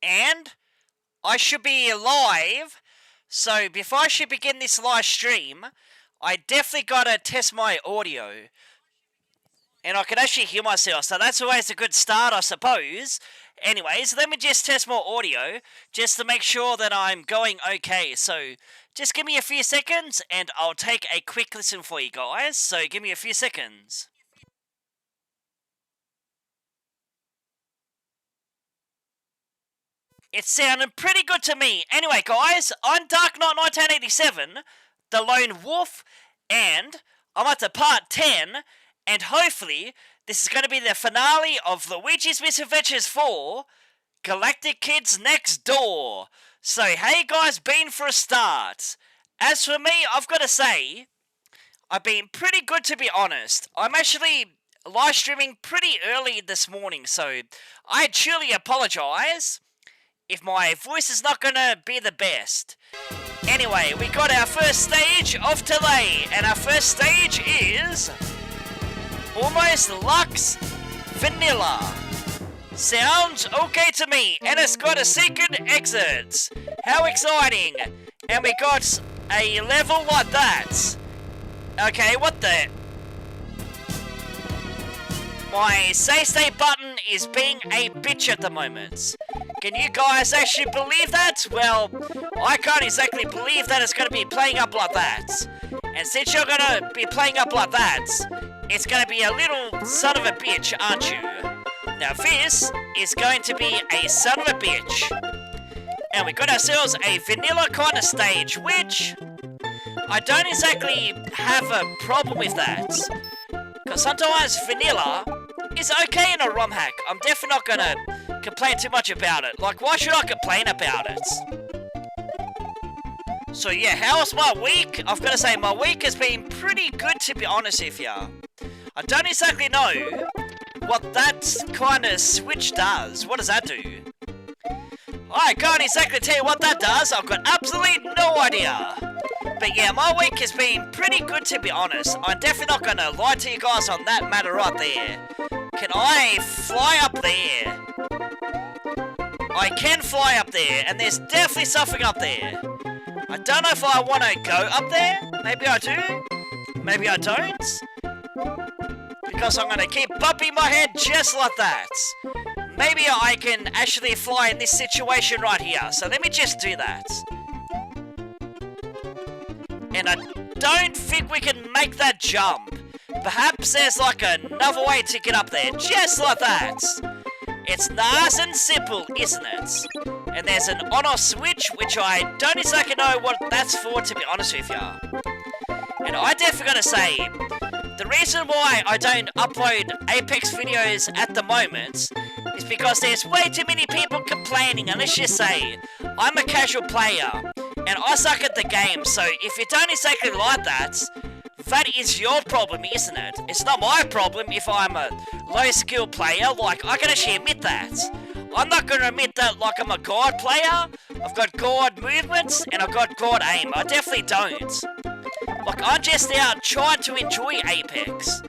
and I should be live. So before I should begin this live stream, I definitely gotta test my audio. And I can actually hear myself, so that's always a good start, I suppose. Anyways, let me just test my audio, just to make sure that I'm going okay. So, just give me a few seconds, and I'll take a quick listen for you guys. So, give me a few seconds. It sounded pretty good to me. Anyway, guys, I'm Dark Knight 1987, the Lone Wolf, and I'm at the part 10, and hopefully, this is going to be the finale of Luigi's Misadventures 4, Galactic Kids Next Door. So, how you guys been for a start? As for me, I've got to say, I've been pretty good to be honest. I'm actually live streaming pretty early this morning, so I truly apologise if my voice is not going to be the best. Anyway, we got our first stage of today, and our first stage is Almost Lux Vannila. Sounds okay to me, and it's got a secret exit. How exciting! And we got a level like that. Okay, what the? My save button is being a bitch at the moment. Can you guys actually believe that? Well, I can't exactly believe that it's going to be playing up like that. And since you're going to be playing up like that, it's going to be a little son of a bitch, aren't you? Now this is going to be a son of a bitch. And we got ourselves a vanilla kind of stage, which I don't exactly have a problem with that. Because sometimes vanilla is okay in a ROM hack. I'm definitely not going to complain too much about it. Like, why should I complain about it? So yeah, how was my week? I've got to say, my week has been pretty good, to be honest with you. I don't exactly know what that kind of switch does. What does that do? I can't exactly tell you what that does. I've got absolutely no idea. But yeah, my week has been pretty good, to be honest. I'm definitely not going to lie to you guys on that matter right there. Can I fly up there? I can fly up there, and there's definitely something up there. I don't know if I want to go up there. Maybe I do. Maybe I don't. Because I'm going to keep bumping my head just like that. Maybe I can actually fly in this situation right here. So let me just do that. And I don't think we can make that jump. Perhaps there's like another way to get up there. Just like that. It's nice and simple, isn't it? And there's an on-off switch, which I don't exactly know what that's for, to be honest with you. And I definitely gotta say, the reason why I don't upload Apex videos at the moment is because there's way too many people complaining, and let's just say, I'm a casual player, and I suck at the game, so if you don't exactly like that, that is your problem, isn't it? It's not my problem if I'm a low-skill player. Like, I can actually admit that. I'm not going to admit that like I'm a god player. I've got god movements, and I've got god aim. I definitely don't. Like, I'm just out trying to enjoy Apex.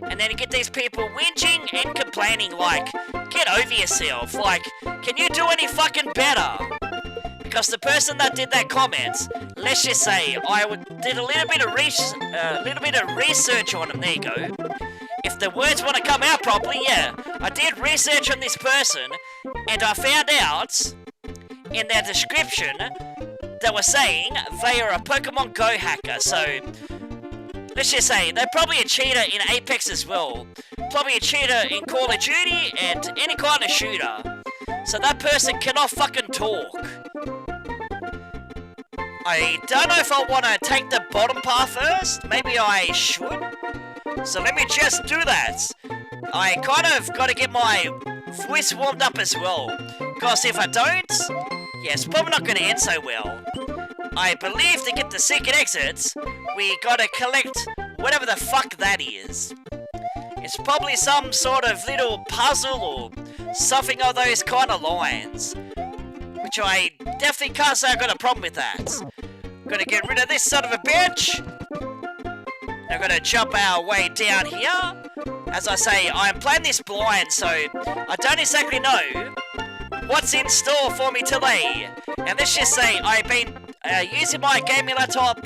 And then you get these people whinging and complaining, like, get over yourself. Like, can you do any fucking better? Because the person that did that comment, let's just say, did a little bit of research on him. There you go. If the words want to come out properly, yeah. I did research on this person, and I found out in their description they were saying they are a Pokemon Go hacker. So let's just say they're probably a cheater in Apex as well. Probably a cheater in Call of Duty and any kind of shooter. So that person cannot fucking talk. I don't know if I want to take the bottom part first. Maybe I should. So let me just do that. I kind of got to get my voice warmed up as well. Because if I don't, yeah, it's probably not going to end so well. I believe to get the secret exits, we got to collect whatever the fuck that is. It's probably some sort of little puzzle or something of those kind of lines. Which I definitely can't say I got a problem with that. Gonna get rid of this son of a bitch. Now gonna jump our way down here. As I say, I'm playing this blind, so I don't exactly know what's in store for me today. And let's just say I've been using my gaming laptop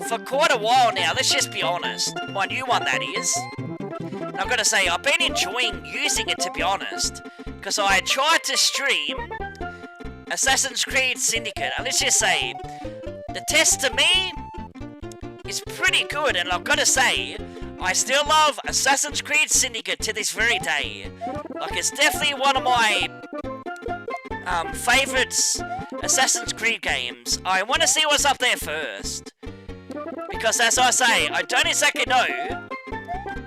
for quite a while now. Let's just be honest. My new one, that is. And I've got to say, I've been enjoying using it, to be honest. Because I tried to stream Assassin's Creed Syndicate. And let's just say, the test to me is pretty good. And I've got to say, I still love Assassin's Creed Syndicate to this very day. Like, it's definitely one of my favourites Assassin's Creed games. I want to see what's up there first. Because as I say, I don't exactly know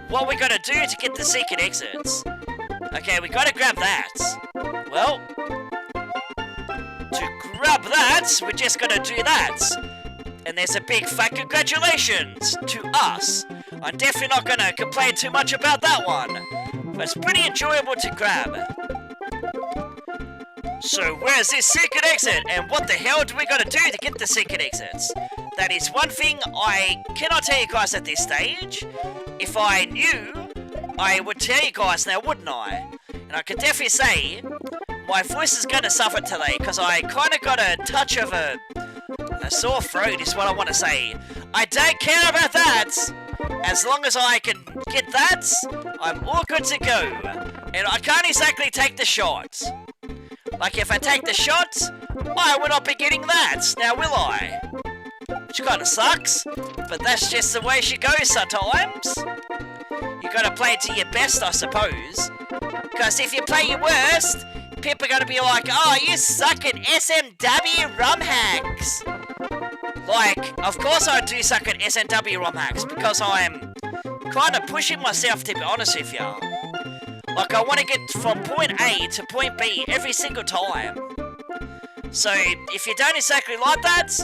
what we're going to do to get the secret exits. Okay, we got to grab that. Well, to grab that, we're just going to do that. And there's a big fat congratulations to us. I'm definitely not going to complain too much about that one. But it's pretty enjoyable to grab. So where's this secret exit? And what the hell do we got to do to get the secret exits? That is one thing I cannot tell you guys at this stage. If I knew, I would tell you guys now, wouldn't I? And I can definitely say, my voice is going to suffer today, because I kind of got a touch of a sore throat is what I want to say. I don't care about that. As long as I can get that, I'm all good to go. And I can't exactly take the shot. Like, if I take the shot, I will not be getting that, now will I? Which kind of sucks, but that's just the way she goes sometimes. You gotta play to your best, I suppose. Because if you play your worst, people are gonna be like, oh, you suck at SMW ROM hacks. Like, of course I do suck at SMW ROM hacks, because I'm kind of pushing myself, to be honest with you. Like, I want to get from point A to point B every single time. So, if you don't exactly like that,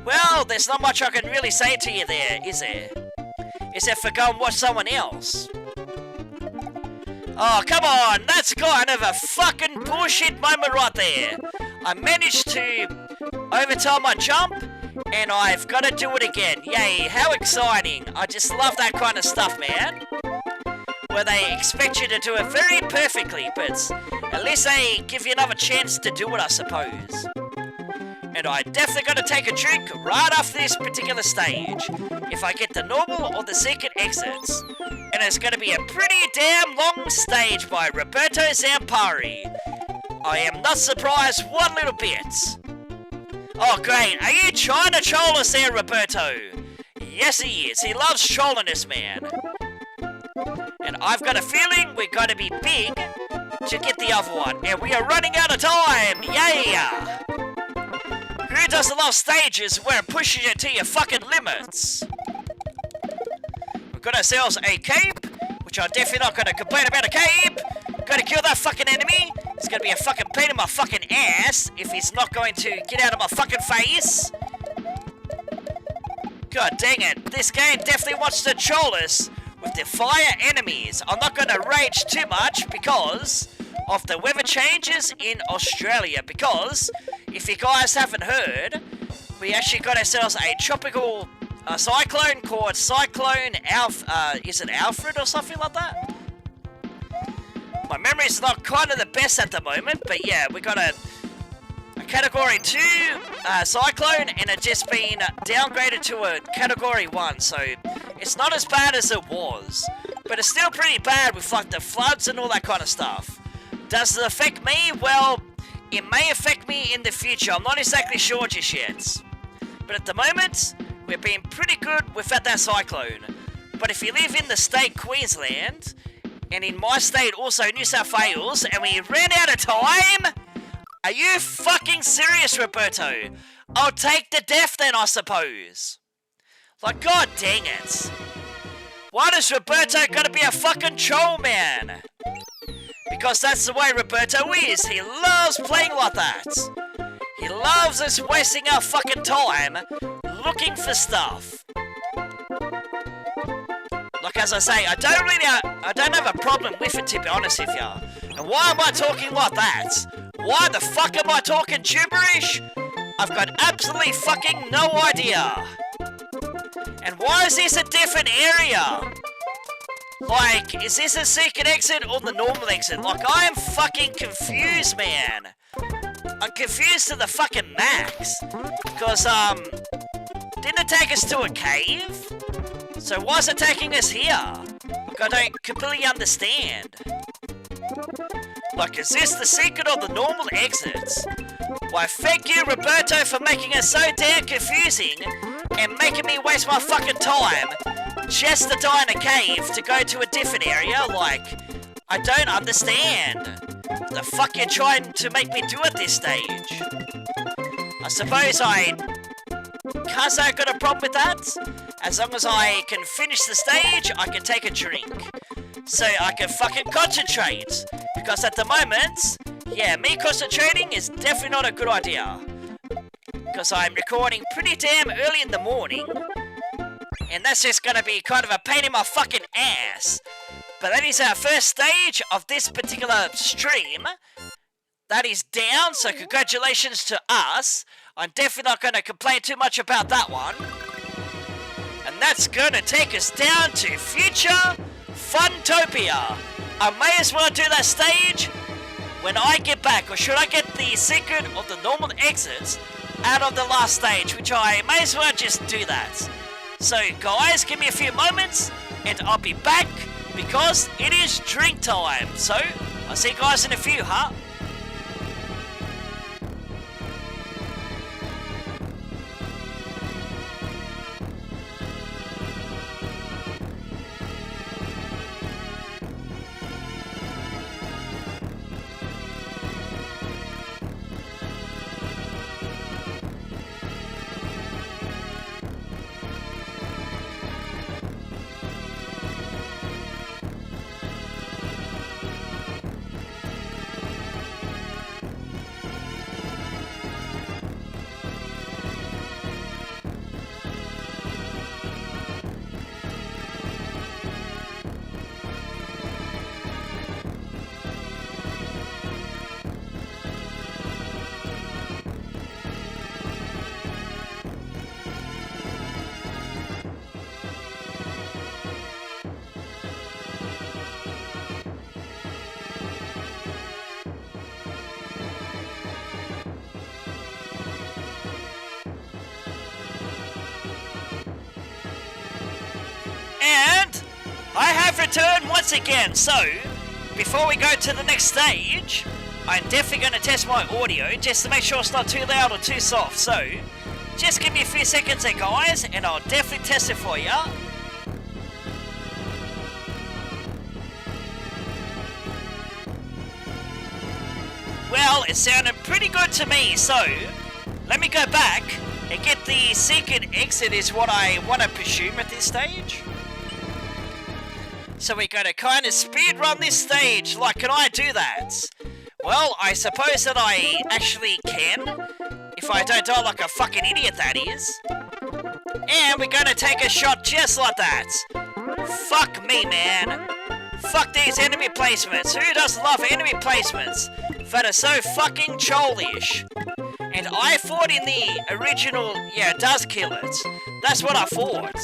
well, there's not much I can really say to you there, is there? Except for go and watch someone else. Oh, come on, that's kind of a fucking bullshit moment right there. I managed to overtime my jump, and I've got to do it again. Yay, how exciting. I just love that kind of stuff, man. Where they expect you to do it very perfectly, but at least they give you another chance to do it, I suppose. And I definitely got to take a drink right after this particular stage, if I get the normal or the secret exits. And it's going to be a pretty damn long stage by Roberto Zampari. I am not surprised one little bit. Oh great, are you trying to troll us there, Roberto? Yes he is, he loves trolling us, man. And I've got a feeling we're going to be big to get the other one. And we are running out of time. Yeah. Who doesn't love stages where it pushes you to your fucking limits? We've got ourselves a cape, which I'm definitely not going to complain about a cape. Got to kill that fucking enemy. It's going to be a fucking pain in my fucking ass if he's not going to get out of my fucking face. God dang it. This game definitely wants to troll us with the fire enemies. I'm not going to rage too much because of the weather changes in Australia. Because, if you guys haven't heard, we actually got ourselves a tropical cyclone called Cyclone is it Alfred or something like that? My memory's not kind of the best at the moment, but yeah, we got a Category 2 cyclone, and it just been downgraded to a Category 1, so it's not as bad as it was, but it's still pretty bad with like the floods and all that kind of stuff. Does it affect me? Well, it may affect me in the future. I'm not exactly sure just yet, but at the moment, we're being pretty good without that cyclone. But if you live in the state Queensland, and in my state also New South Wales, and we ran out of time? Are you fucking serious, Roberto? I'll take the death then, I suppose. Like, god dang it. Why does Roberto gotta be a fucking troll, man? Because that's the way Roberto is. He loves playing like that. He loves us wasting our fucking time looking for stuff. Like, as I say, I don't have a problem with it, to be honest with you. And why am I talking like that? Why the fuck am I talking gibberish? I've got absolutely fucking no idea. And why is this a different area? Like, is this a secret exit or the normal exit? Like, I am fucking confused, man. I'm confused to the fucking max. Because, didn't it take us to a cave? So why is it taking us here? Like, I don't completely understand. Like, is this the secret or the normal exits? Why, thank you, Roberto, for making it so damn confusing and making me waste my fucking time just to die in a cave to go to a different area. Like, I don't understand. The fuck you're trying to make me do at this stage? I suppose I can't say I got a problem with that. As long as I can finish the stage, I can take a drink. So I can fucking concentrate. Because at the moment, yeah, me concentrating is definitely not a good idea. Because I'm recording pretty damn early in the morning. And that's just gonna be kind of a pain in my fucking ass. But that is our first stage of this particular stream. That is down, so congratulations to us. I'm definitely not gonna complain too much about that one. And that's gonna take us down to future Funtopia. I may as well do that stage when I get back, or should I get the secret of the normal exits out of the last stage, which I may as well just do that. So guys, give me a few moments and I'll be back because it is drink time. So I'll see you guys in a few, huh? And I have returned once again, so before we go to the next stage, I'm definitely going to test my audio just to make sure it's not too loud or too soft. So just give me a few seconds there, guys, and I'll definitely test it for you. Well, it sounded pretty good to me, so let me go back and get the secret exit is what I want to presume at this stage. So we're going to kind of speed run this stage. Like, can I do that? Well, I suppose that I actually can. If I don't die like a fucking idiot, that is. And we're going to take a shot just like that. Fuck me, man. Fuck these enemy placements. Who doesn't love enemy placements that are so fucking cholish? And I thought in the original, yeah, it does kill it. That's what I thought.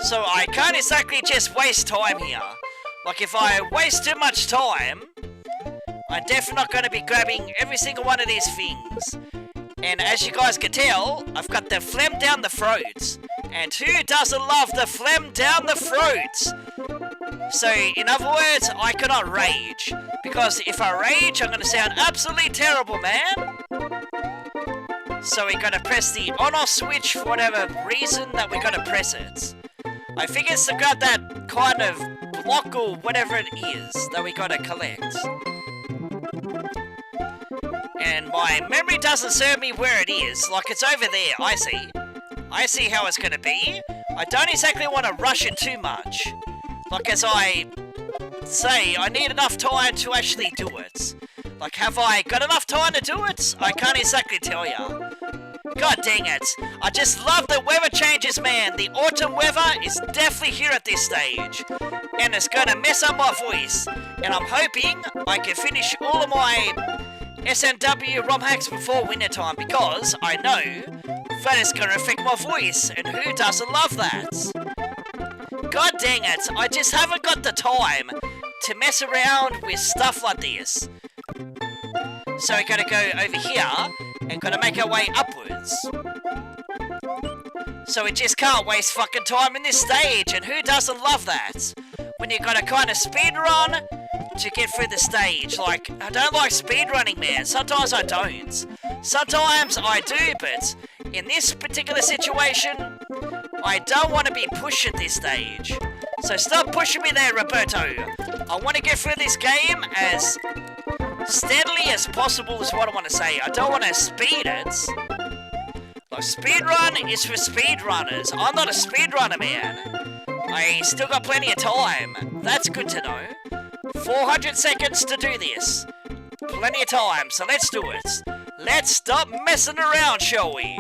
So I can't exactly just waste time here. Like, if I waste too much time, I'm definitely not going to be grabbing every single one of these things. And as you guys can tell, I've got the phlegm down the throat. And who doesn't love the phlegm down the throat? So, in other words, I cannot rage. Because if I rage, I'm going to sound absolutely terrible, man. So we're going to press the on-off switch for whatever reason that we're going to press it. I think it's to grab that kind of block or whatever it is that we got to collect. And my memory doesn't serve me where it is. Like, it's over there, I see. I see how it's going to be. I don't exactly want to rush it too much. Like, as I say, I need enough time to actually do it. Like, have I got enough time to do it? I can't exactly tell ya. God dang it. I just love the weather changes, man. The autumn weather is definitely here at this stage. And it's going to mess up my voice. And I'm hoping I can finish all of my SNW ROM hacks before winter time, because I know that is going to affect my voice. And who doesn't love that? god dang it, I just haven't got the time to mess around with stuff like this. So we're gonna go over here and gonna make our way upwards. So we just can't waste fucking time in this stage, and who doesn't love that? When you gotta kind of speedrun to get through the stage. Like, I don't like speedrunning, man. Sometimes I don't. Sometimes I do, but in this particular situation, I don't want to be pushed at this stage. So stop pushing me there, Roberto. I want to get through this game as steadily as possible is what I want to say. I don't want to speed it. Like, speedrun is for speedrunners. I'm not a speedrunner, man. I still got plenty of time. That's good to know. 400 seconds to do this. Plenty of time, so let's do it. Let's stop messing around, shall we?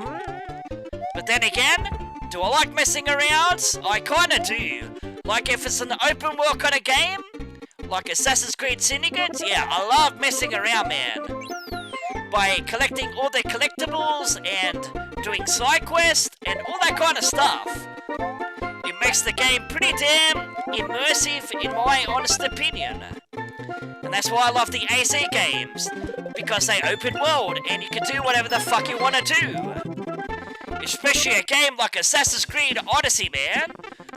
But then again, do I like messing around? I kinda do. Like if it's an open world kind of game, like Assassin's Creed Syndicate, yeah, I love messing around, man. By collecting all the collectibles and doing side quests and all that kind of stuff. It makes the game pretty damn immersive in my honest opinion. And that's why I love the AC games, because they open world and you can do whatever the fuck you want to do. Especially a game like Assassin's Creed Odyssey, man.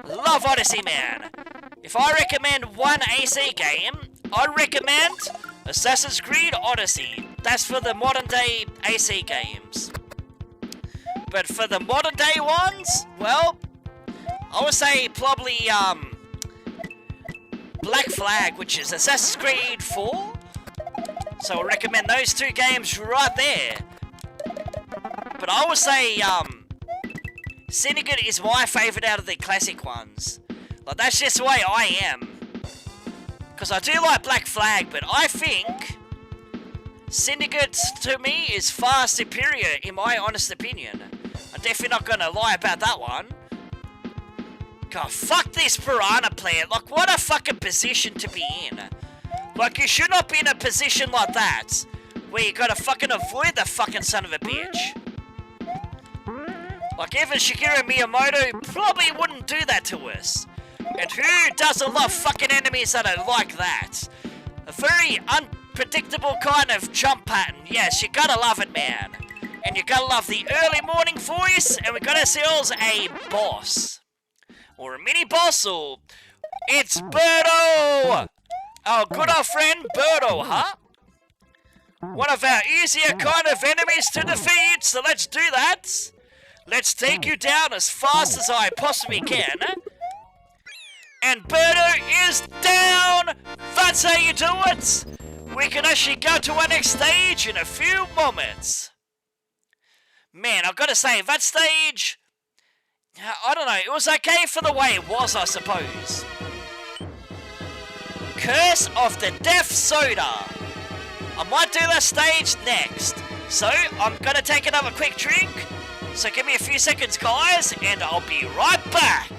Love Odyssey, man. If I recommend one AC game, I recommend Assassin's Creed Odyssey. That's for the modern day AC games. But for the modern day ones, well, I would say probably Black Flag, which is Assassin's Creed 4. So I recommend those two games right there. But I would say Syndicate is my favourite out of the classic ones. Like, that's just the way I am. Because I do like Black Flag, but I think Syndicate to me is far superior in my honest opinion. I'm definitely not going to lie about that one. God, fuck this piranha plant. Like, what a fucking position to be in. Like, you should not be in a position like that, where you gotta fucking avoid the fucking son of a bitch. Like, even Shigeru Miyamoto probably wouldn't do that to us. And who doesn't love fucking enemies that are like that? A very unpredictable kind of jump pattern. Yes, you gotta love it, man. And you gotta love the early morning voice, and we got ourselves a boss. Or a mini-boss, or... It's Birdo! Our good old friend Birdo, huh? One of our easier kind of enemies to defeat, so let's do that. Let's take you down as fast as I possibly can. And Birdo is down! That's how you do it! We can actually go to our next stage in a few moments. Man, I've got to say, that stage... I don't know, it was okay for the way it was, I suppose. Curse of the Death Soda. I might do that stage next. So, I'm gonna take another quick drink. So give me a few seconds, guys, and I'll be right back.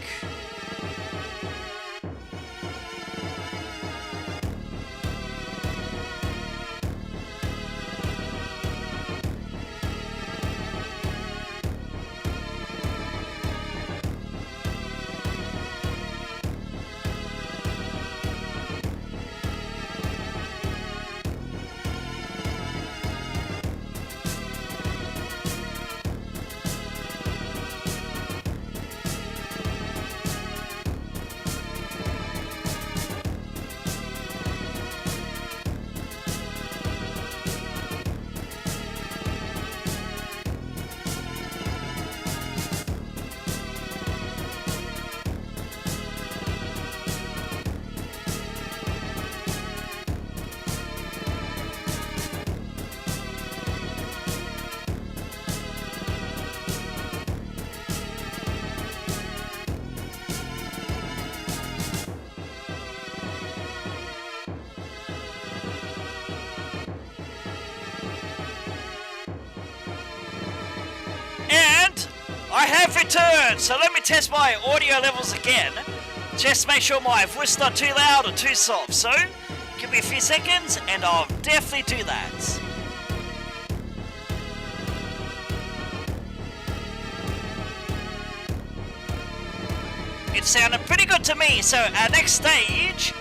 I have returned, so let me test my audio levels again. Just make sure my voice is not too loud or too soft. So, give me a few seconds and I'll definitely do that. It's sounding pretty good to me. So our next stage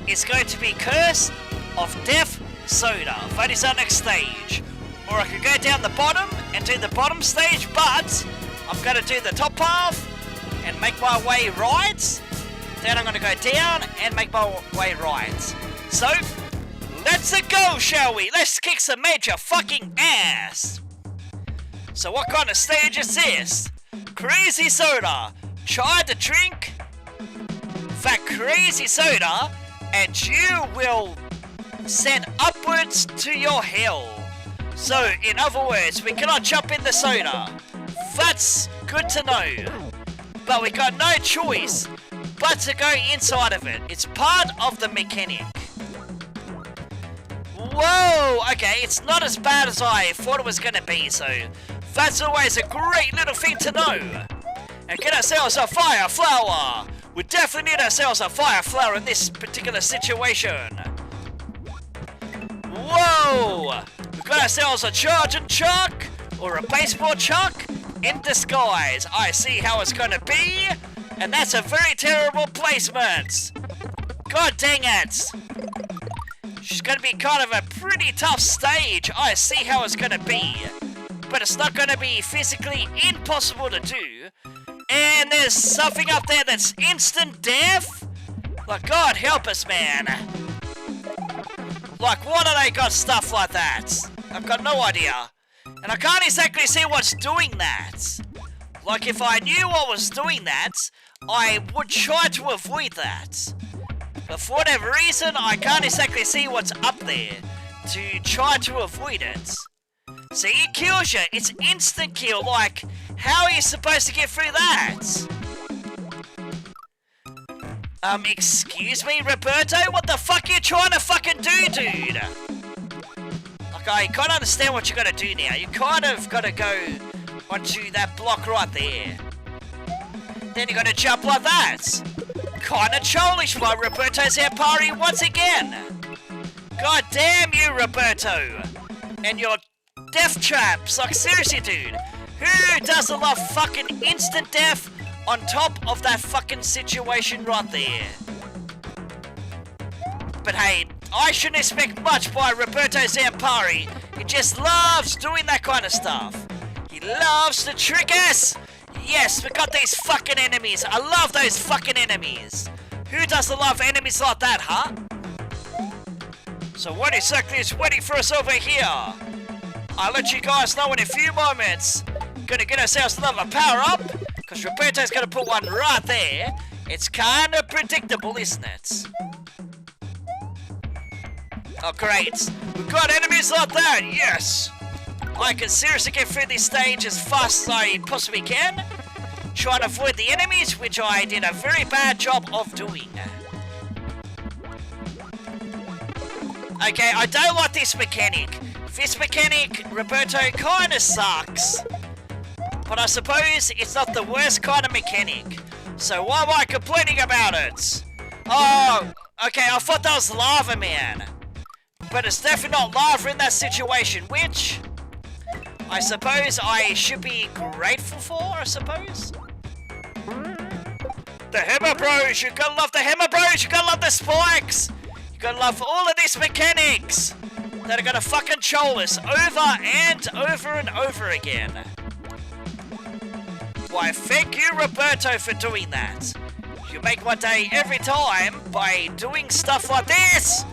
is going to be Curse of Death Soda. That is our next stage. Or I could go down the bottom and do the bottom stage, but I'm going to do the top path and make my way right. Then I'm going to go down and make my way right. So, let's go, shall we? Let's kick some major fucking ass. So what kind of stage is this? Crazy soda. Try to drink that crazy soda and you will send upwards to your hell. So, in other words, we cannot jump in the soda. That's good to know. But we got no choice but to go inside of it. It's part of the mechanic. Whoa! Okay, it's not as bad as I thought it was going to be, so that's always a great little thing to know. And get ourselves a fire flower. We definitely need ourselves a fire flower in this particular situation. Whoa! We've got ourselves a charging chuck, or a baseball chuck, in disguise. I see how it's gonna be, and that's a very terrible placement. God dang it! She's gonna be kind of a pretty tough stage. I see how it's gonna be, but it's not gonna be physically impossible to do. And there's something up there that's instant death? Like, God help us, man. Like, why do they got stuff like that? I've got no idea. And I can't exactly see what's doing that. Like, if I knew what was doing that, I would try to avoid that. But for whatever reason, I can't exactly see what's up there to try to avoid it. See, it kills you. It's instant kill. Like, how are you supposed to get through that? Excuse me, Roberto? What the fuck are you trying to fucking do, dude? Like, I kind of understand what you gotta do now. You kind of gotta go onto that block right there. Then you gotta jump like that. Kinda childish by Roberto Zampari once again. God damn you, Roberto. And your death traps. Like, seriously, dude. Who doesn't love fucking instant death on top of that fucking situation right there? But hey, I shouldn't expect much by Roberto Zampari. He just loves doing that kind of stuff. He loves to trick us. Yes, we got these fucking enemies. I love those fucking enemies. Who doesn't love enemies like that, huh? So what exactly is waiting for us over here? I'll let you guys know in a few moments. Gonna get ourselves another power-up, because Roberto's gonna put one right there. It's kinda predictable, isn't it? Oh, great. We've got enemies like that, yes! I can seriously get through this stage as fast as I possibly can. Trying to avoid the enemies, which I did a very bad job of doing. Okay, I don't like this mechanic. This mechanic, Roberto, kinda sucks. But I suppose it's not the worst kind of mechanic. So why am I complaining about it? Oh, okay, I thought that was Lava Man. But it's definitely not lava in that situation, which I suppose I should be grateful for, I suppose. The Hammer Bros, you gotta love the Hammer Bros, you gotta love the spikes. You gotta love all of these mechanics that are gonna fucking troll us over and over again. Why, thank you, Roberto, for doing that. You make my day every time by doing stuff like this.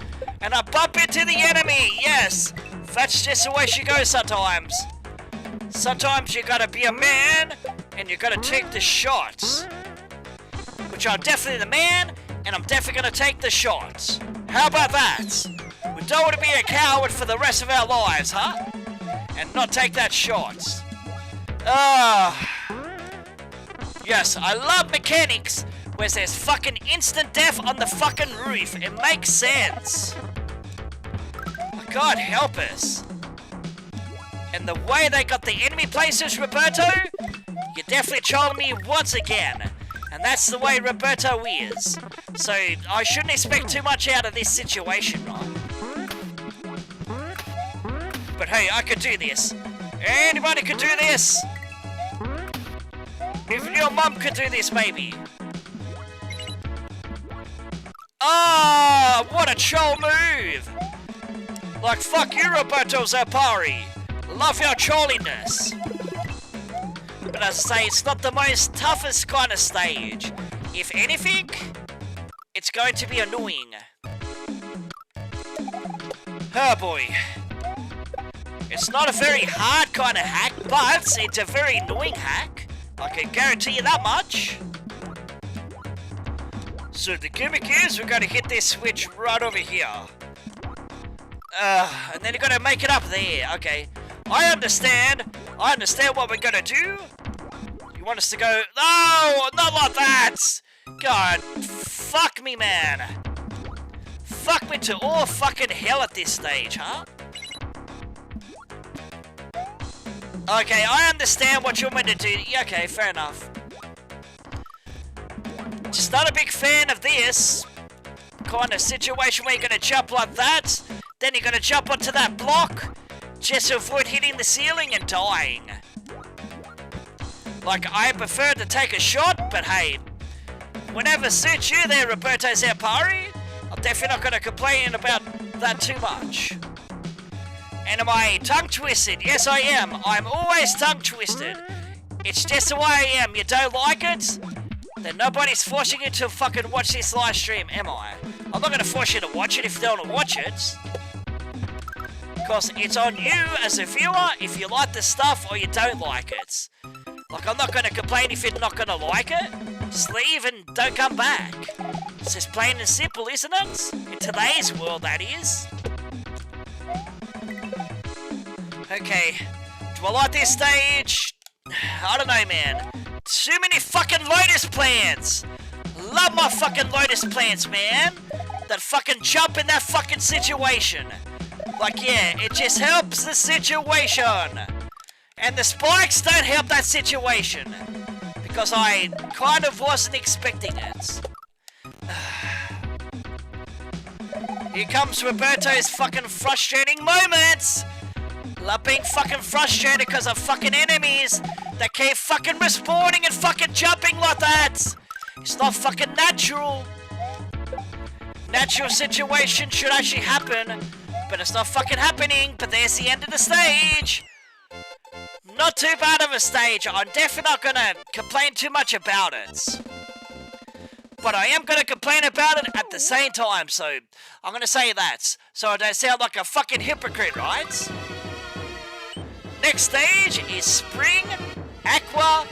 And I bump into the enemy, yes. That's just the way she goes sometimes. Sometimes you gotta be a man, and you gotta take the shots. Which I'm definitely the man, and I'm definitely gonna take the shots. How about that? We don't want to be a coward for the rest of our lives, huh? And not take that shot. Yes, I love mechanics where there's fucking instant death on the fucking roof. It makes sense. God help us. And the way they got the enemy places, Roberto, you're definitely trolling me once again. And that's the way Roberto is. So I shouldn't expect too much out of this situation, right? But hey, I could do this. Anybody could do this. Even your mum could do this, maybe. Ah, what a troll move! Like, fuck you, Roberto Zappari. Love your trolliness. But as I say, it's not the most toughest kind of stage. If anything, it's going to be annoying. Oh boy. It's not a very hard kind of hack, but it's a very annoying hack. I can guarantee you that much. So the gimmick is we're going to hit this switch right over here. And then you're going to make it up there. Okay. I understand what we're going to do. You want us to go... No! Not like that! God, fuck me, man. Fuck me to all fucking hell at this stage, huh? Okay, I understand what you're meant to do. Yeah, okay, fair enough. Just not a big fan of this kind of situation where you're going to jump like that, then you're going to jump onto that block just to avoid hitting the ceiling and dying. Like, I prefer to take a shot, but hey, whenever suits you there, Roberto Zappari, I'm definitely not going to complain about that too much. And am I tongue-twisted? Yes, I am. I'm always tongue-twisted. It's just the way I am. You don't like it? Then nobody's forcing you to fucking watch this live stream, am I? I'm not going to force you to watch it if you don't want to watch it. Because it's on you as a viewer if you like the stuff or you don't like it. Like, I'm not going to complain if you're not going to like it. Just leave and don't come back. It's just plain and simple, isn't it? In today's world, that is. Okay. Do I like this stage? I don't know, man. Too many fucking lotus plants. Love my fucking lotus plants, man. That fucking jump in that fucking situation. Like, yeah, it just helps the situation. And the spikes don't help that situation. Because I kind of wasn't expecting it. Here comes Roberto's fucking frustrating moments. Love being fucking frustrated because of fucking enemies that keep fucking respawning and fucking jumping like that. It's not fucking natural. Natural situation should actually happen, but it's not fucking happening. But there's the end of the stage. Not too bad of a stage. I'm definitely not gonna complain too much about it. But I am gonna complain about it at the same time, so I'm gonna say that. So I don't sound like a fucking hypocrite, right? Next stage is Spring, Aqua,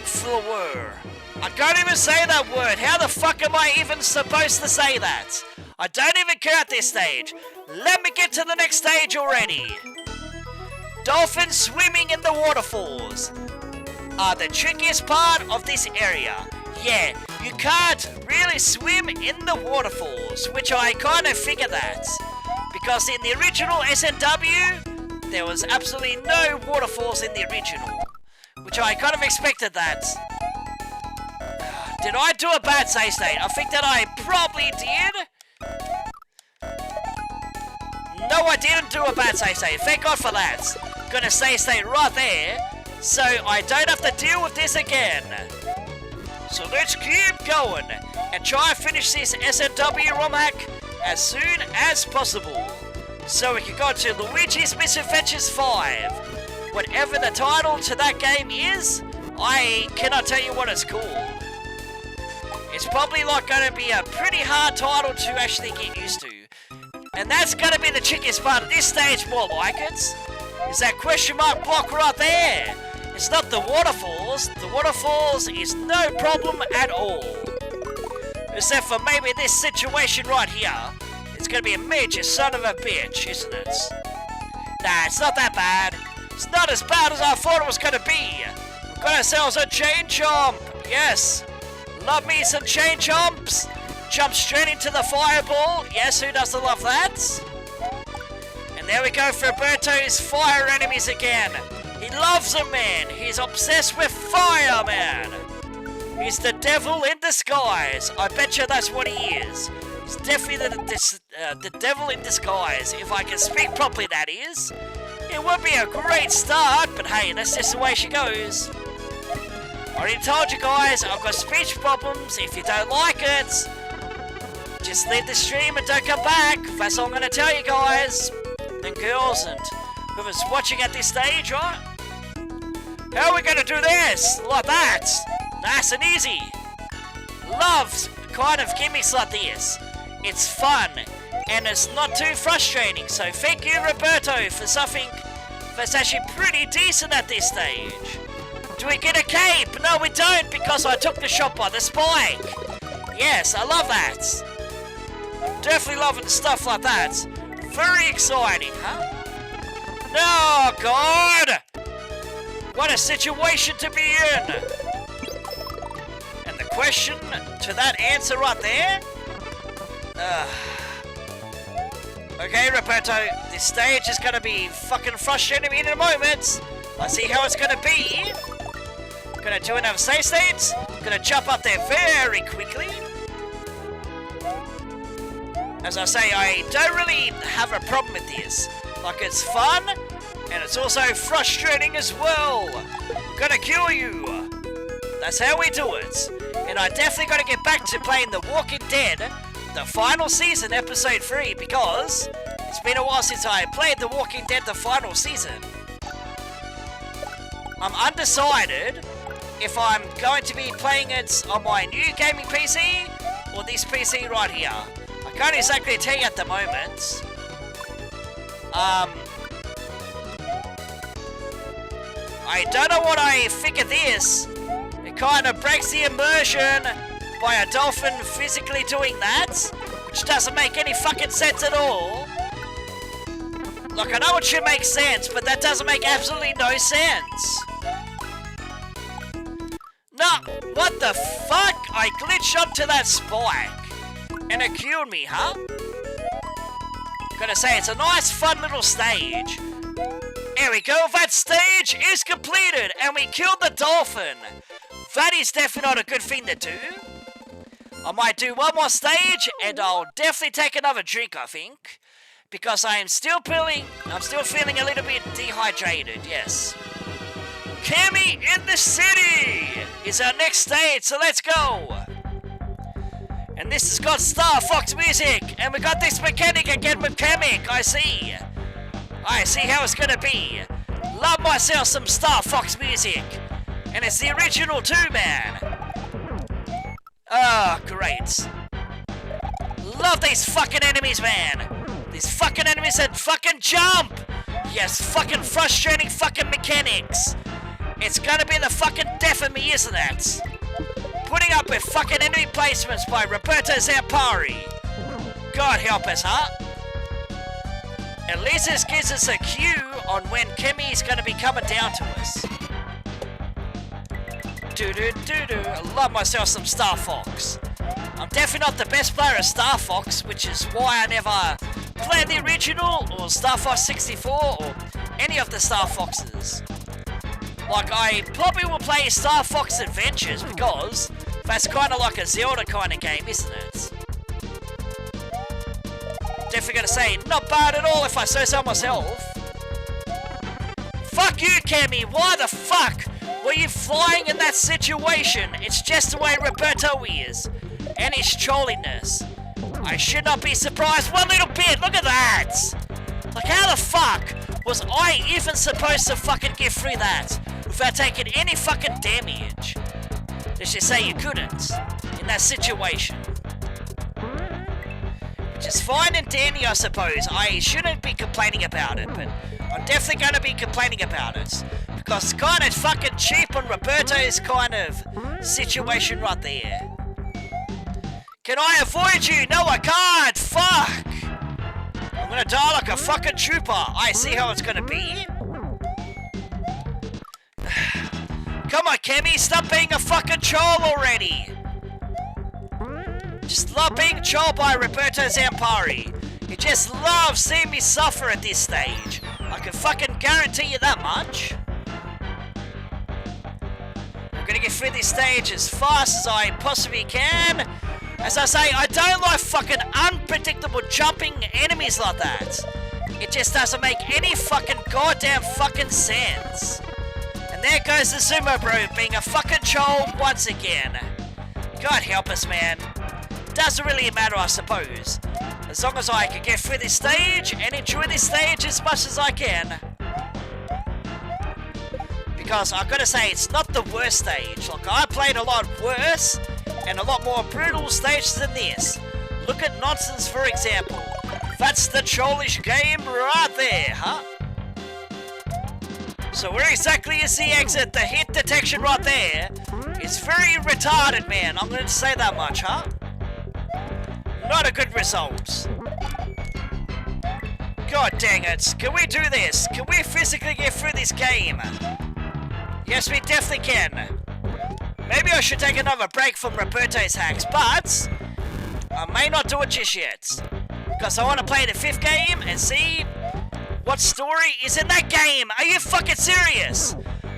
Fleur. I can't even say that word. How the fuck am I even supposed to say that? I don't even care at this stage. Let me get to the next stage already. Dolphins swimming in the waterfalls are the trickiest part of this area. Yeah, you can't really swim in the waterfalls, which I kind of figured that. Because in the original SNW, there was absolutely no waterfalls in the original. Which I kind of expected that. Did I do a bad save state? I think that I probably did. No, I didn't do a bad save state. Thank God for that. Gonna save state right there. So I don't have to deal with this again. So let's keep going and try and finish this SNW ROM hack as soon as possible. So we can go to Luigi's Misadventures 5. Whatever the title to that game is, I cannot tell you what it's called. It's probably like going to be a pretty hard title to actually get used to. And that's going to be the trickiest part of this stage, more like it. Is that question mark block right there. It's not the waterfalls. The waterfalls is no problem at all. Except for maybe this situation right here. It's going to be a major son of a bitch, isn't it? Nah, it's not that bad. It's not as bad as I thought it was going to be. We've got ourselves a chain jump. Yes. Love me some chain jumps. Jump straight into the fireball. Yes, who doesn't love that? And there we go for Roberto's fire enemies again. He loves them, man. He's obsessed with fire, man. He's the devil in disguise. I bet you that's what he is. He's definitely the devil in disguise. If I can speak properly, that is. It would be a great start, but hey, that's just the way she goes. I already told you guys, I've got speech problems. If you don't like it, Just leave the stream and don't come back. That's all I'm gonna tell you guys. And girls and whoever's watching at this stage, right? How are we gonna do this? Like that. Nice and easy. Love kind of gimmicks like this. It's fun. And it's not too frustrating. So thank you, Roberto, for something that's actually pretty decent at this stage. Do we get a cape? No, we don't, because I took the shot by the spike. Yes, I love that. Definitely loving stuff like that. Very exciting, huh? No, God! What a situation to be in! And the question to that answer right there? Okay, Roberto, this stage is gonna be fucking frustrating me in a moment. Let's see how it's gonna be. Gonna do another save state. Gonna jump up there very quickly. As I say, I don't really have a problem with this. Like, it's fun, and it's also frustrating as well. Gonna kill you. That's how we do it. And I definitely gotta get back to playing The Walking Dead, the final season, episode 3, because it's been a while since I played The Walking Dead, the final season. I'm undecided if I'm going to be playing it on my new gaming PC or this PC right here. I can't exactly tell you at the moment. I don't know what I think of this. It kind of breaks the immersion by a dolphin physically doing that, which doesn't make any fucking sense at all. Like, I know it should make sense, but that doesn't make absolutely no sense. No, what the fuck? I glitched onto that spike. And it killed me, huh? Gotta say, it's a nice, fun little stage. There we go, that stage is completed, and we killed the dolphin. That is definitely not a good thing to do. I might do one more stage, and I'll definitely take another drink, I think. Because I'm still feeling a little bit dehydrated, yes. Kammy in the City is our next stage, so let's go. And this has got Star Fox music, and we got this mechanic again with Kammy, I see how it's gonna be. Love myself some Star Fox music. And it's the original too, man. Oh, great. Love these fucking enemies, man. These fucking enemies that fucking jump. Yes, fucking frustrating fucking mechanics. It's gonna be the fucking death of me, isn't it? Putting up with fucking enemy placements by Roberto Zampari. God help us, huh? At least this gives us a cue on when Kammy is gonna be coming down to us. I love myself some Star Fox. I'm definitely not the best player of Star Fox, which is why I never played the original or Star Fox 64 or any of the Star Foxes. Like, I probably will play Star Fox Adventures because that's kind of like a Zelda kind of game, isn't it? Definitely gonna say, not bad at all if I say so myself. Fuck you, Kammy, why the fuck were you flying in that situation? It's just the way Roberto is, and his trolliness. I should not be surprised one little bit, look at that! Like, how the fuck was I even supposed to fucking get through that without taking any fucking damage? Let's just say you couldn't, in that situation. Which is fine and dandy, I suppose. I shouldn't be complaining about it, but I'm definitely going to be complaining about it. Because it's kind of fucking cheap on Roberto's kind of situation right there. Can I avoid you? No, I can't! Fuck! I'm gonna die like a fucking trooper. I see how it's gonna be. Come on, Kammy, stop being a fucking troll already. Just love being trolled by Roberto Zampari. He just loves seeing me suffer at this stage. I can fucking guarantee you that much. I'm gonna get through this stage as fast as I possibly can. As I say, I don't like fucking unpredictable jumping enemies like that. It just doesn't make any fucking goddamn fucking sense. And there goes the Sumo Bro being a fucking troll once again. God help us, man. doesn't really matter, I suppose. As long as I can get through this stage and enjoy this stage as much as I can. Because I've got to say, it's not the worst stage. Like, I played a lot worse and a lot more brutal stages than this. Look at Nonsense, for example. That's the trollish game right there, huh? So where exactly is the exit? The hit detection right there. It's very retarded, man. I'm going to say that much, huh? Not a good result. God dang it. Can we do this? Can we physically get through this game? Yes, we definitely can. Maybe I should take another break from Roberto's hacks, but I may not do it just yet. Because I want to play the 5th game and see what story is in that game. Are you fucking serious?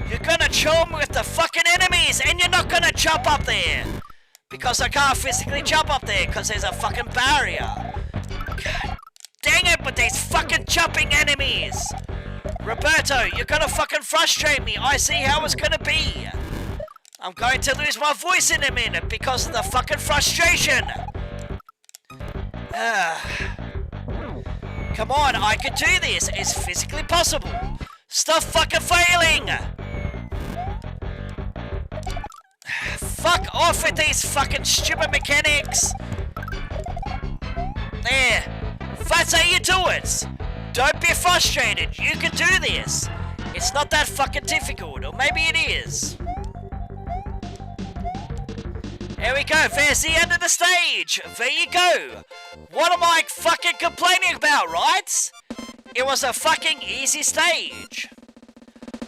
You're gonna chill with the fucking enemies and you're not gonna jump up there. Because I can't physically jump up there because there's a fucking barrier. God dang it with these fucking jumping enemies. Roberto, you're gonna fucking frustrate me. I see how it's gonna be. I'm going to lose my voice in a minute because of the fucking frustration. Come on, I can do this. It's physically possible. Stop fucking failing. Fuck off with these fucking stupid mechanics. There. That's how you do it. Don't be frustrated. You can do this. It's not that fucking difficult. Or maybe it is. There we go. There's the end of the stage. There you go. What am I fucking complaining about, right? It was a fucking easy stage.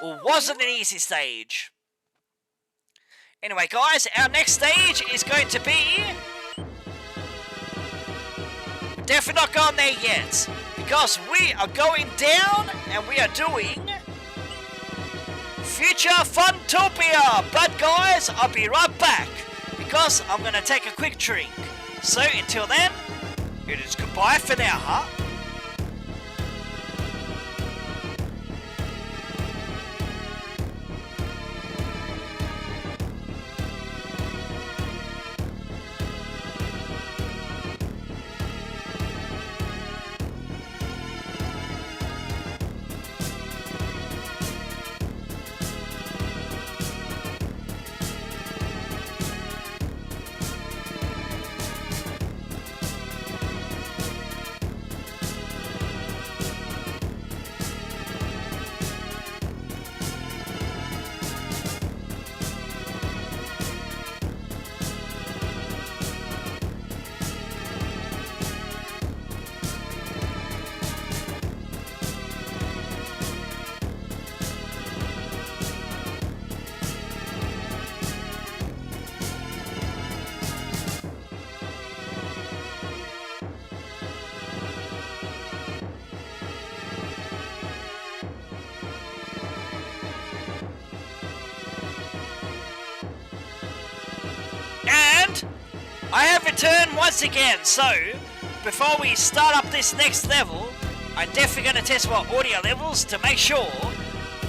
Or wasn't an easy stage. Anyway, guys, our next stage is going to be... Definitely not going there yet. Because we are going down and we are doing... Future Funtopia. But, guys, I'll be right back. Because I'm going to take a quick drink. So, until then, it is goodbye for now, huh? And I have returned once again, so before we start up this next level, I'm definitely going to test my audio levels to make sure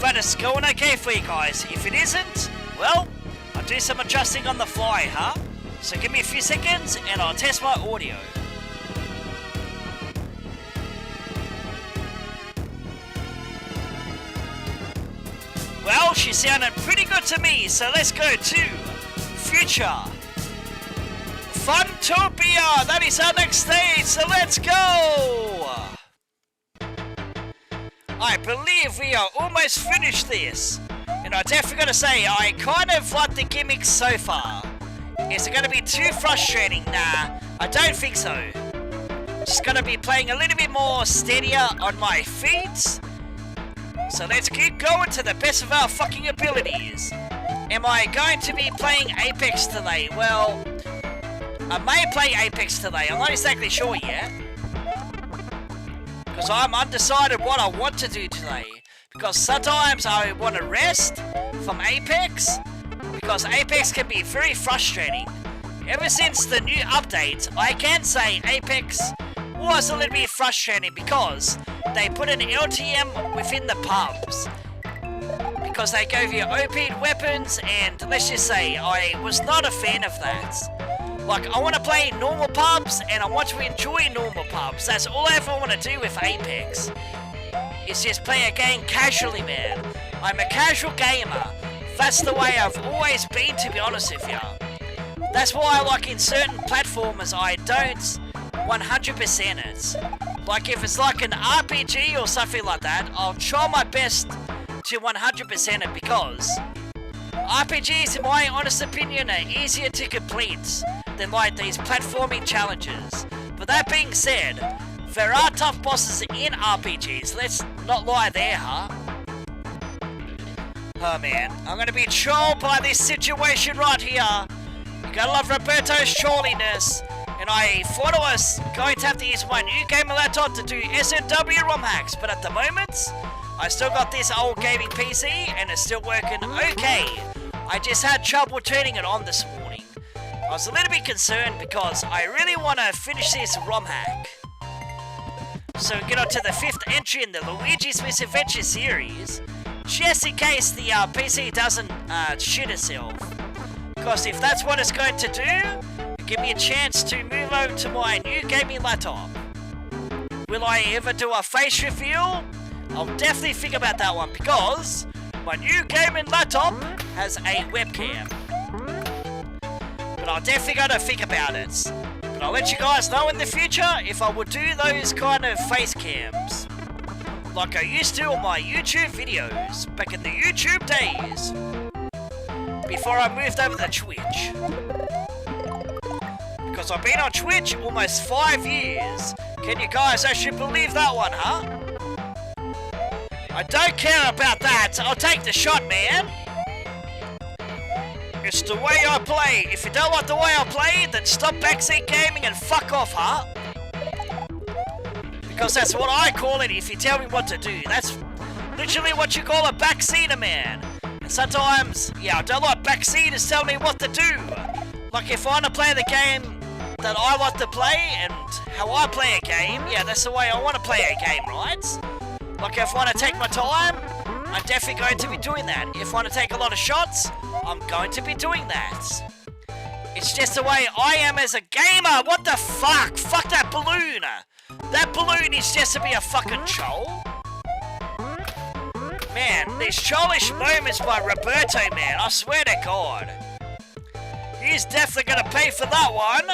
that it's going okay for you guys. If it isn't, well, I'll do some adjusting on the fly, huh? So give me a few seconds and I'll test my audio. Well, she sounded pretty good to me, so let's go to Future Funtopia. That is our next stage, so let's go. I believe we are almost finished this. And I definitely gotta say, I kind of like the gimmicks so far. Is it gonna be too frustrating? Nah, I don't think so. Just gonna be playing a little bit more steadier on my feet. So let's keep going to the best of our fucking abilities. Am I going to be playing Apex today? Well, I may play Apex today. I'm not exactly sure yet. Because I'm undecided what I want to do today. Because sometimes I want to rest from Apex. Because Apex can be very frustrating. Ever since the new update, I can say Apex was a little bit frustrating because they put an LTM within the pubs. Because they gave you OP weapons, and let's just say, I was not a fan of that. Like, I want to play normal pubs, and I want to enjoy normal pubs. That's all I ever want to do with Apex. Is just play a game casually, man. I'm a casual gamer. That's the way I've always been, to be honest with you. That's why, like, in certain platformers, I don't 100% it. Like, if it's like an RPG or something like that, I'll try my best to 100% it, because RPGs, in my honest opinion, are easier to complete than, like, these platforming challenges. But that being said, there are tough bosses in RPGs, let's not lie there, huh? Oh man, I'm gonna be trolled by this situation right here. You gotta love Roberto's trolliness. And I thought I was going to have to use my new gaming laptop to do SNW ROM hacks, but at the moment, I still got this old gaming PC and it's still working okay. I just had trouble turning it on this morning. I was a little bit concerned because I really want to finish this ROM hack. So we get on to the 5th entry in the Luigi's Misadventures series, just in case the PC doesn't shit itself. Because if that's what it's going to do, give me a chance to move over to my new gaming laptop. Will I ever do a face reveal? I'll definitely think about that one, because my new gaming laptop has a webcam. But I'll definitely gotta think about it. But I'll let you guys know in the future if I would do those kind of face cams, like I used to on my YouTube videos, back in the YouTube days, before I moved over to Twitch. Because I've been on Twitch almost 5 years. Can you guys actually believe that one, huh? I don't care about that. I'll take the shot, man. It's the way I play. If you don't like the way I play, then stop backseat gaming and fuck off, huh? Because that's what I call it if you tell me what to do. That's literally what you call a backseater, man. And sometimes, yeah, I don't like backseaters telling me what to do. Like, if I want to play the game that I like to play and how I play a game, yeah, that's the way I want to play a game, right? Like, if I want to take my time, I'm definitely going to be doing that. If I want to take a lot of shots, I'm going to be doing that. It's just the way I am as a gamer. What the fuck? Fuck that balloon. That balloon is just to be a fucking troll. Man, these trollish moments by Roberto, man, I swear to God. He's definitely gonna pay for that one.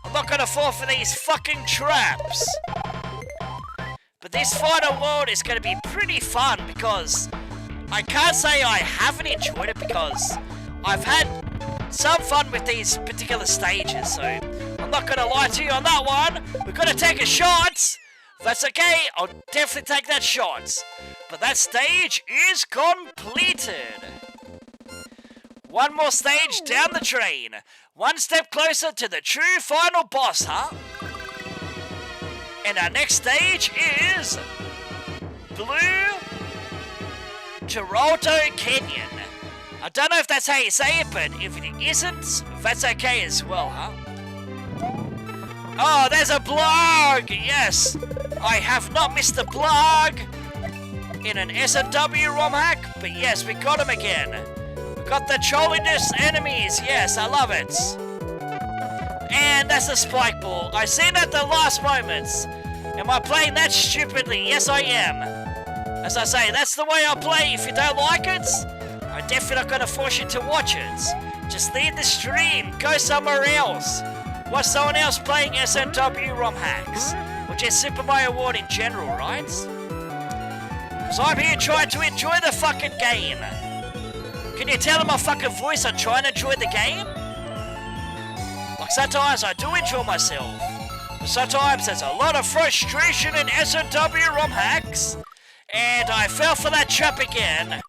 I'm not gonna fall for these fucking traps. But this final world is gonna be pretty fun, because I can't say I haven't enjoyed it, because I've had some fun with these particular stages, so I'm not gonna lie to you on that one. We're gonna take a shot. If that's okay, I'll definitely take that shot. But that stage is completed. One more stage down the train. One step closer to the true final boss, huh? And our next stage is Blue Toronto Canyon. I don't know if that's how you say it, but if it isn't, that's okay as well, huh? Oh, there's a blog! Yes! I have not missed a blog in an S&W ROM hack, but yes, we got him again. We got the trolliness enemies, yes, I love it. And that's a spike ball. I seen at the last moments. Am I playing that stupidly? Yes, I am. As I say, that's the way I play. If you don't like it, I'm definitely not going to force you to watch it. Just leave the stream, go somewhere else. Watch someone else playing SNW ROM hacks. Or just Super Mario World in general, right? Because I'm here trying to enjoy the fucking game. Can you tell in my fucking voice I'm trying to enjoy the game? Like, sometimes I do enjoy myself. But sometimes there's a lot of frustration in SNW ROM hacks. And I fell for that trap again.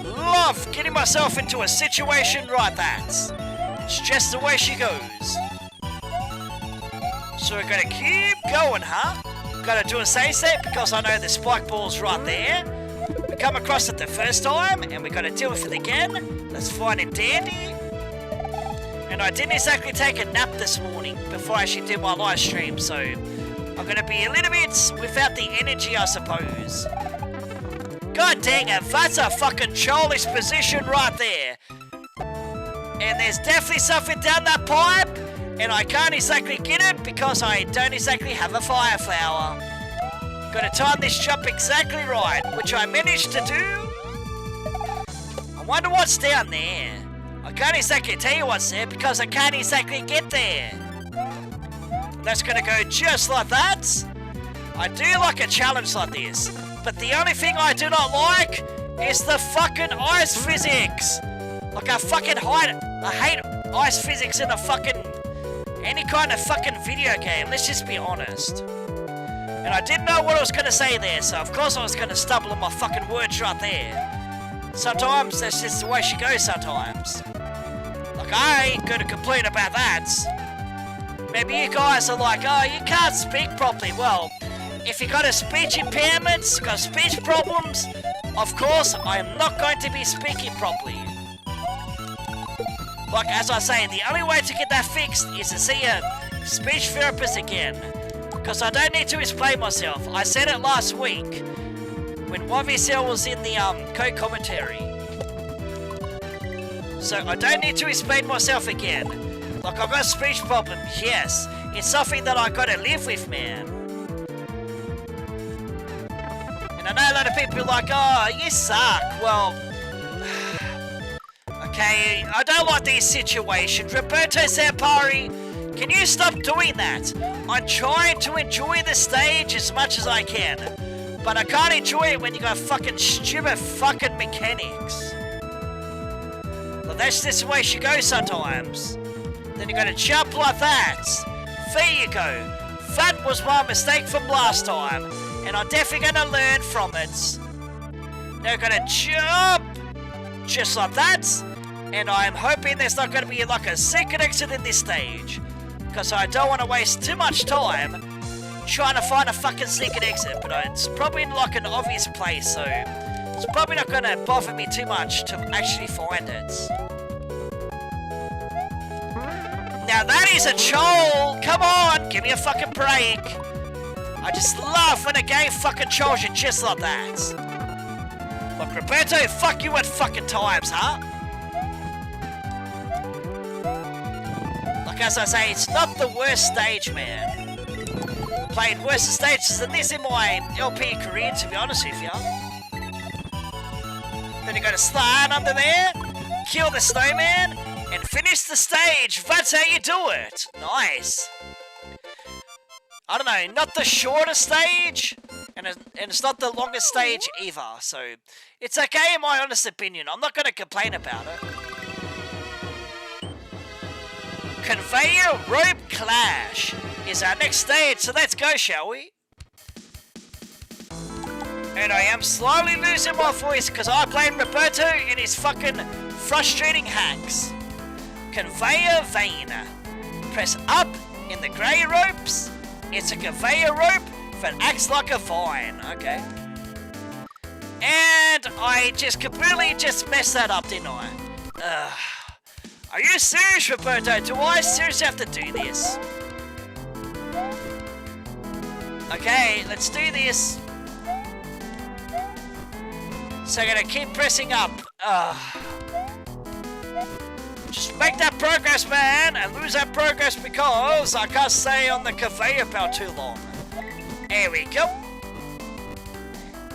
Love getting myself into a situation like that. It's just the way she goes. So we're gonna keep going, huh? Gotta do a save set because I know the spike ball's right there. We come across it the first time and we gotta deal with it again. That's fine and dandy. And I didn't exactly take a nap this morning before I actually did my live stream, so I'm gonna be a little bit without the energy, I suppose. God dang it, that's a fucking childish position right there. And there's definitely something down that pipe, and I can't exactly get it because I don't exactly have a fire flower. Gotta time this jump exactly right, which I managed to do. I wonder what's down there. I can't exactly tell you what's there because I can't exactly get there. That's gonna go just like that. I do like a challenge like this, but the only thing I do not like is the fucking ice physics. Like I hate ice physics in any kind of fucking video game, let's just be honest. And I didn't know what I was gonna say there, so of course I was gonna stumble on my fucking words right there. Sometimes that's just the way she goes sometimes. Like I ain't gonna complain about that. Maybe you guys are like, oh, you can't speak properly. Well, if you got a speech impairments, got speech problems, of course I am not going to be speaking properly. Like as I say, the only way to get that fixed is to see a speech therapist again. Because I don't need to explain myself. I said it last week when YVCL was in the co-commentary. So I don't need to explain myself again. Like I've got speech problems, yes. It's something that I gotta live with, man. And I know a lot of people are like, oh, you suck. Well, okay, I don't like these situations. Roberto Zampari, can you stop doing that? I'm trying to enjoy the stage as much as I can. But I can't enjoy it when you got fucking stupid fucking mechanics. Well, that's just the way she goes sometimes. Then you gotta jump like that. There you go. That was my mistake from last time. And I'm definitely gonna learn from it. Now gotta jump. Just like that. And I'm hoping there's not gonna be like a secret exit in this stage. Because I don't want to waste too much time trying to find a fucking secret exit, but it's probably in like an obvious place, so it's probably not going to bother me too much to actually find it. Now that is a troll! Come on, give me a fucking break! I just love when a game fucking trolls you just like that. Look, Roberto, fuck you at fucking times, huh? Like as I say, it's not the worst stage, man. Played worse stages than this in my LP career, to be honest with you. Then you gotta slide under there, kill the snowman, and finish the stage. That's how you do it. Nice. I don't know, not the shortest stage, and it's not the longest stage either. So it's okay in my honest opinion. I'm not gonna complain about it. Conveyor Rope Clash is our next stage, so let's go, shall we? And I am slowly losing my voice because I played Roberto in his fucking frustrating hacks. Conveyor Vane. Press up in the grey ropes. It's a conveyor rope that acts like a vine. Okay. And I just completely messed that up, didn't I? Are you serious, Roberto? Do I seriously have to do this? Okay, let's do this. So I'm gonna keep pressing up. Just make that progress, man, and lose that progress because I can't stay on the conveyor belt too long. There we go.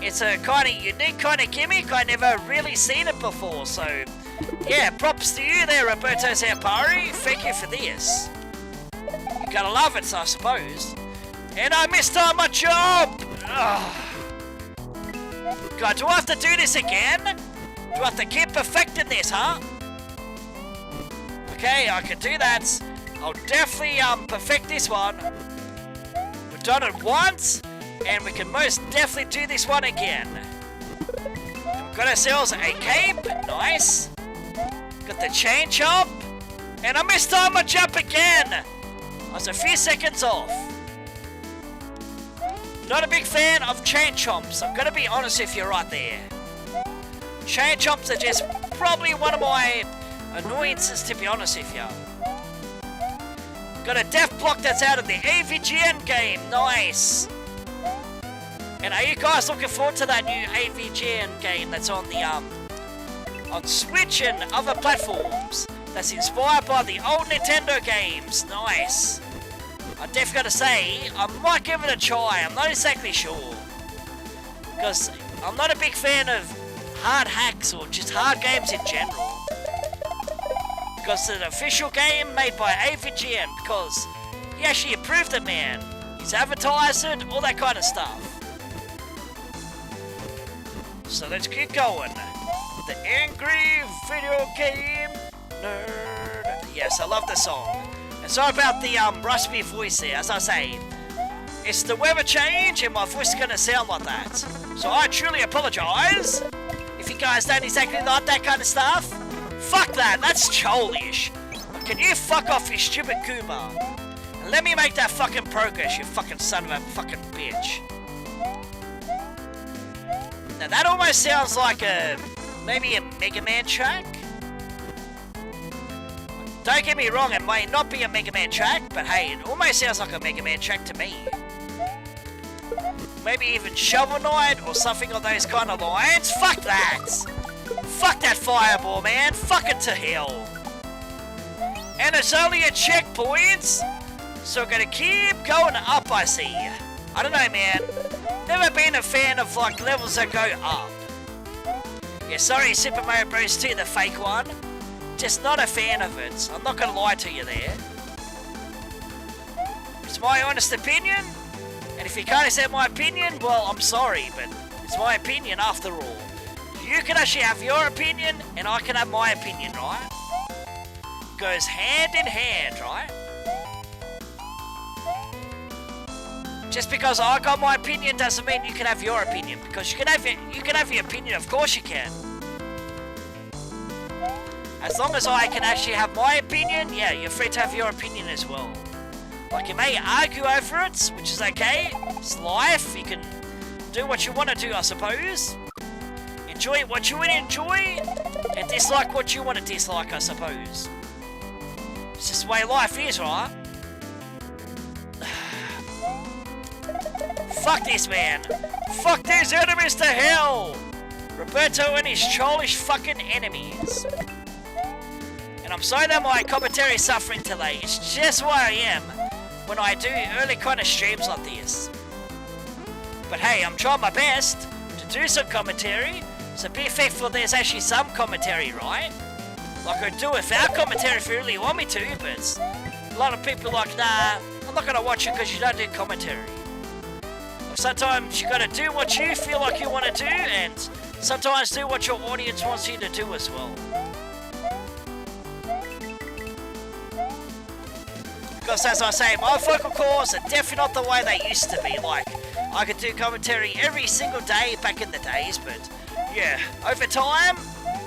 It's a kind of unique kind of gimmick. I never really seen it before, so yeah, props to you there, Roberto Zampari. Thank you for this. You gotta love it, I suppose. And I missed on my job! Ugh. God, do I have to do this again? Do I have to keep perfecting this, huh? Okay, I can do that. I'll definitely perfect this one. We've done it once, and we can most definitely do this one again. We've got ourselves a cape, nice. Got the chain chomp, and I missed on my jump again. I was a few seconds off. Not a big fan of chain chomps. I'm gonna be honest with you right there. Chain chomps are just probably one of my annoyances, to be honest with you. Got a death block that's out of the AVGN game. Nice. And are you guys looking forward to that new AVGN game that's on the on Switch and other platforms? that's inspired by the old Nintendo games. Nice. I'm definitely gonna say, I might give it a try. I'm not exactly sure. Because I'm not a big fan of hard hacks or just hard games in general. Because it's an official game made by AVGN. Because he actually approved it, man. He's advertised it, all that kind of stuff. So let's keep going. The Angry Video Game Nerd. Yes, I love the song. And sorry about the raspy voice there. As I say, it's the weather change and my voice is going to sound like that. So I truly apologise if you guys don't exactly like that kind of stuff. Fuck that, that's childish. Can you fuck off, you stupid Kuma? And let me make that fucking progress, you fucking son of a fucking bitch. Now that almost sounds like maybe a Mega Man track? Don't get me wrong, it may not be a Mega Man track, but hey, it almost sounds like a Mega Man track to me. Maybe even Shovel Knight or something on those kind of lines. Fuck that! Fuck that fireball, man! Fuck it to hell! And it's only a checkpoint, so we're gonna keep going up, I see. I don't know, man. Never been a fan of, like, levels that go up. Yeah, sorry, Super Mario Bros. 2, the fake one. Just not a fan of it. I'm not gonna lie to you there. It's my honest opinion. And if you can't accept my opinion, well, I'm sorry, but it's my opinion after all. You can actually have your opinion, and I can have my opinion, right? Goes hand in hand, right? Just because I got my opinion doesn't mean you can have your opinion. Because you can have your opinion, of course you can. As long as I can actually have my opinion, yeah, you're free to have your opinion as well. Like, you may argue over it, which is okay. It's life. You can do what you want to do, I suppose. Enjoy what you want to enjoy, and dislike what you want to dislike, I suppose. It's just the way life is, right? Fuck this, man. Fuck these enemies to hell. Roberto and his childish fucking enemies. And I'm sorry that my commentary is suffering today. It's just where I am when I do early kind of streams like this. But hey, I'm trying my best to do some commentary, so be thankful there's actually some commentary, right? Like, I do without commentary if you really want me to, but a lot of people are like, nah, I'm not gonna watch it because you don't do commentary. Like, sometimes you gotta do what you feel like you want to do, and sometimes do what your audience wants you to do as well. Because as I say, my vocal cords are definitely not the way they used to be. Like, I could do commentary every single day back in the days, but yeah, over time,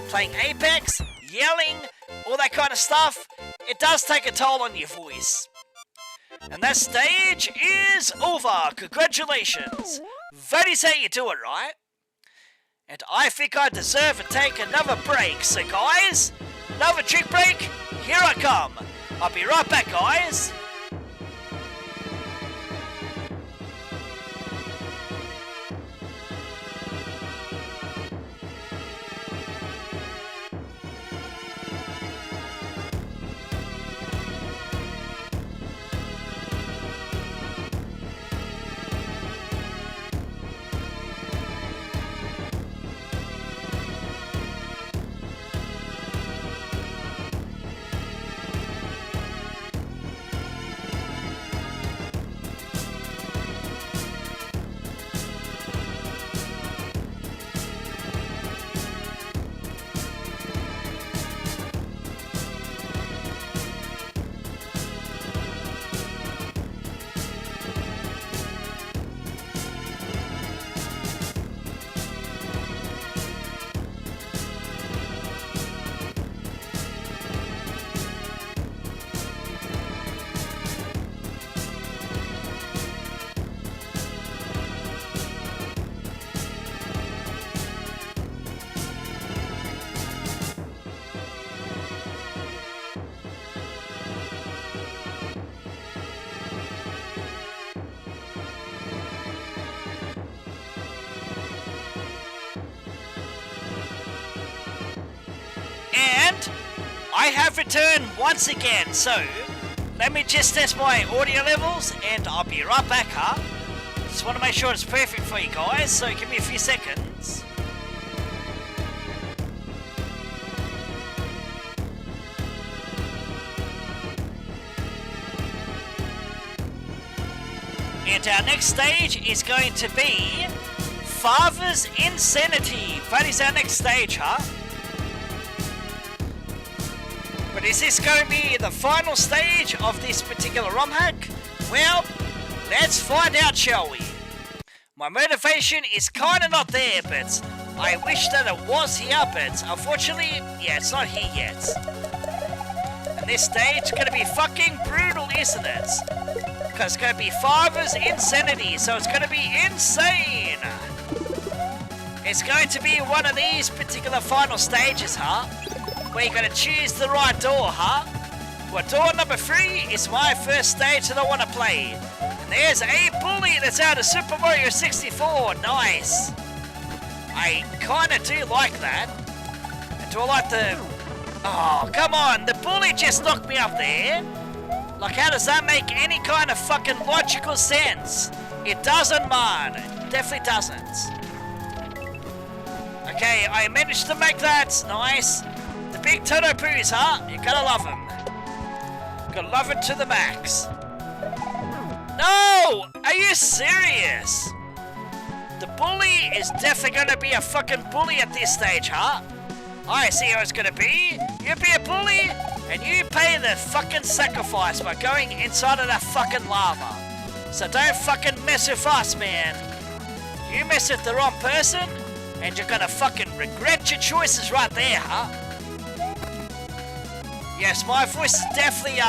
playing Apex, yelling, all that kind of stuff, it does take a toll on your voice. And that stage is over. Congratulations. Very say you do it right. And I think I deserve to take another break. So guys, another drink break, here I come. I'll be right back, guys. I have returned once again, so let me just test my audio levels and I'll be right back, huh? Just want to make sure it's perfect for you guys, so give me a few seconds. And our next stage is going to be Father's Insanity. That is our next stage, huh? But is this going to be the final stage of this particular ROM hack? Well, let's find out, shall we? My motivation is kind of not there, but I wish that it was here, but unfortunately, yeah, it's not here yet. And this stage is going to be fucking brutal, isn't it? Because it's going to be Father's Insanity, so it's going to be insane. It's going to be one of these particular final stages, huh? Where you're going to choose the right door, huh? Well, door number 3 is my first stage that I want to play. And there's a bully that's out of Super Mario 64. Nice. I kind of do like that. And do I like the... Oh, come on. The bully just knocked me up there. Like, how does that make any kind of fucking logical sense? It doesn't, man. It definitely doesn't. Okay, I managed to make that. Nice. The big Toto Poos, huh? You gotta love them. Gotta love it to the max. No! Are you serious? The bully is definitely gonna be a fucking bully at this stage, huh? I see how it's gonna be. You be a bully, and you pay the fucking sacrifice by going inside of that fucking lava. So don't fucking mess with us, man. You mess with the wrong person, and you're gonna fucking regret your choices right there, huh? Yes, my voice is definitely,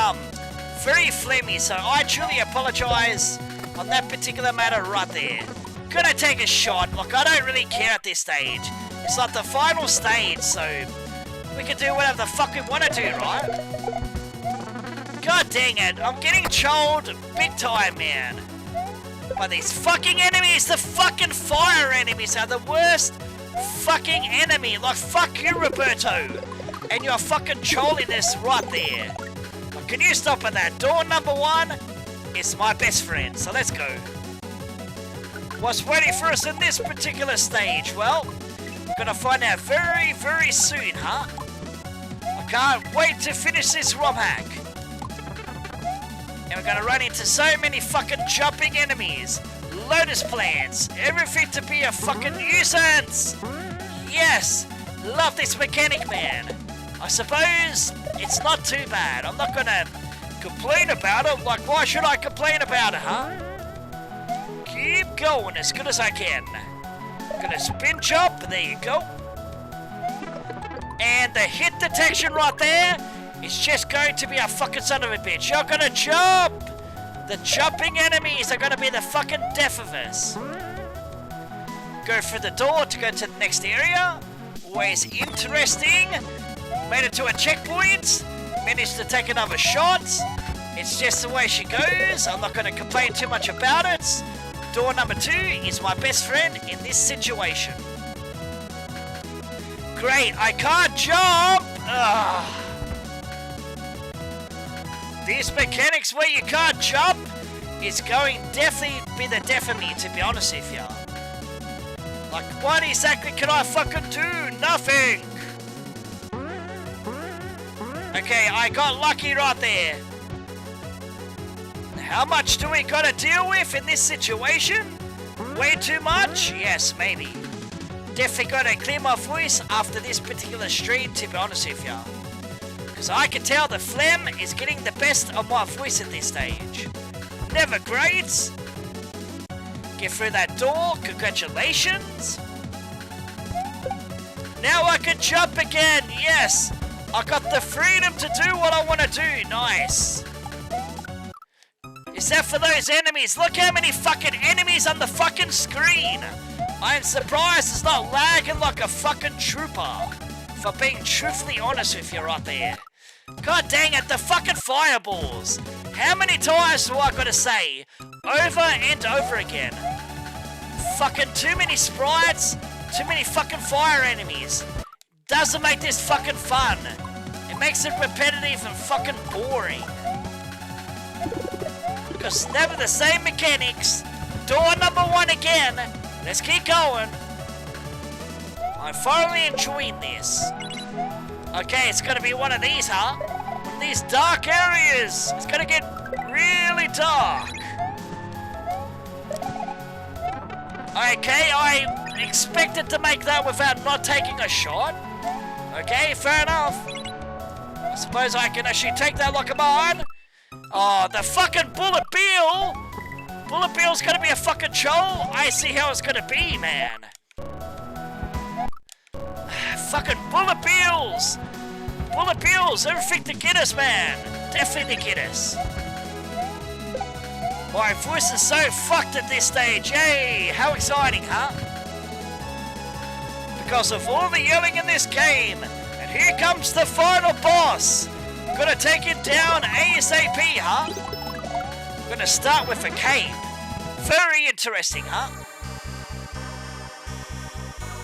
very phlegmy, so I truly apologise on that particular matter right there. Gonna take a shot. Look, I don't really care at this stage. It's like the final stage, so we can do whatever the fuck we want to do, right? God dang it, I'm getting trolled big time, man. By these fucking enemies. The fucking fire enemies are the worst fucking enemy. Like, fuck you, Roberto. And your fucking trolliness right there. But can you stop at that? Door number 1 is my best friend, so let's go. What's waiting for us in this particular stage? Well, we're gonna find out very, very soon, huh? I can't wait to finish this ROM hack. And we're gonna run into so many fucking jumping enemies, lotus plants, everything to be a fucking nuisance. Yes, love this mechanic, man. I suppose it's not too bad. I'm not gonna complain about it. Like, why should I complain about it, huh? Keep going as good as I can. Gonna spin jump, there you go. And the hit detection right there is just going to be a fucking son of a bitch. You're gonna jump! The jumping enemies are gonna be the fucking death of us. Go through the door to go to the next area. Always interesting. Made it to a checkpoint. Managed to take another shot. It's just the way she goes. I'm not gonna complain too much about it. Door number 2 is my best friend in this situation. Great, I can't jump! Ugh. These mechanics where you can't jump is going definitely be the death of me, to be honest with you. Like, what exactly can I fucking do? Nothing! Okay, I got lucky right there. How much do we gotta deal with in this situation? Way too much? Yes, maybe. Definitely gotta clear my voice after this particular stream, to be honest with you. Because I can tell the phlegm is getting the best of my voice at this stage. Never great. Get through that door, congratulations. Now I can jump again, yes. I got the freedom to do what I want to do, nice. Except for those enemies. Look how many fucking enemies on the fucking screen. I'm surprised it's not lagging like a fucking trooper. For being truthfully honest with you right there. God dang it, the fucking fireballs. How many times do I gotta say? Over and over again. Fucking too many sprites. Too many fucking fire enemies. Doesn't make this fucking fun. It makes it repetitive and fucking boring. Because it's never the same mechanics. Door number 1 again. Let's keep going. I'm thoroughly enjoying this. Okay, it's gonna be one of these, huh? One of these dark areas. It's gonna get really dark. Okay, I expected to make that without not taking a shot. Okay, fair enough. I suppose I can actually take that like a man. Oh, the fucking Bullet Bill! Bullet Bill's gonna be a fucking troll? I see how it's gonna be, man. Fucking Bullet Bills! Bullet Bills, everything to get us, man. Definitely to get us. My voice is so fucked at this stage. Yay! How exciting, huh? Because of all the yelling in this game. And here comes the final boss. Gonna take it down ASAP, huh? Gonna start with a cape. Very interesting, huh?